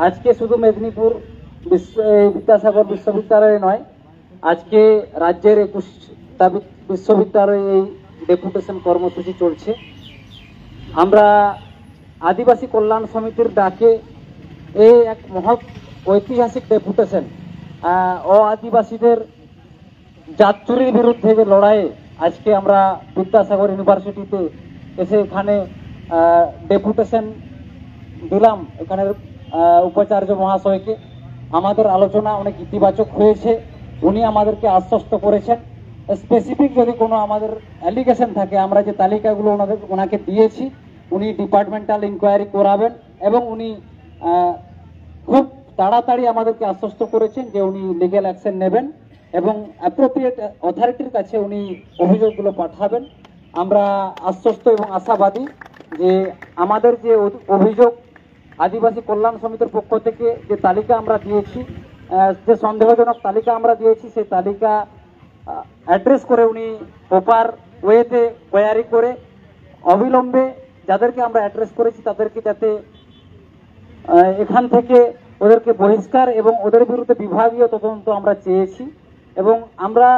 আজকে শুধু মেদিনীপুর বিদ্যাসাগর বিশ্ববিদ্যালয়ে নয়, আজকে রাজ্যের 21টা বিশ্ববিদ্যালয়ে এই ডেপুটেশন কর্মসূচি চলছে। আমরা আদিবাসী কল্যাণ সমিতির ডাকে এই এক মহৎ ঐতিহাসিক ডেপুটেশন, আদিবাসীদের জাত চুরির বিরুদ্ধে যে লড়াইয়ে আজকে আমরা বিদ্যাসাগর ইউনিভার্সিটিতে এসে এখানে ডেপুটেশন দিলাম এখানের উপাচার্য মহাশয়কে। আমাদের আলোচনা অনেক ইতিবাচক হয়েছে। উনি আমাদেরকে আশ্বস্ত করেছেন স্পেসিফিক যদি কোনো আমাদের অ্যালিগেশন থাকে, আমরা যে তালিকাগুলো ওনাকে দিয়েছি উনি ডিপার্টমেন্টাল ইনকোয়ারি করাবেন এবং উনি খুব তাড়াতাড়ি আমাদেরকে আশ্বস্ত করেছেন যে উনি লিগ্যাল অ্যাকশন নেবেন এবং অ্যাপ্রোপ্রিয়েট অথরিটির কাছে উনি অভিযোগগুলো পাঠাবেন। আমরা আশ্বস্ত এবং আশাবাদী যে আমাদের যে অভিযোগ আদিবাসী কল্যাণ সমিতির পক্ষ থেকে যে তালিকা আমরা দিয়েছি, যে সন্দেহজনক তালিকা আমরা দিয়েছি, সেই তালিকা অ্যাড্রেস করে উনি প্রপার ওয়েতে কোয়ারি করে অবিলম্বে যাদেরকে আমরা অ্যাড্রেস করেছি তাদেরকে যাতে এখান থেকে ওদেরকে বহিষ্কার এবং ওদের বিরুদ্ধে বিভাগীয় তদন্ত আমরা চেয়েছি এবং আমরা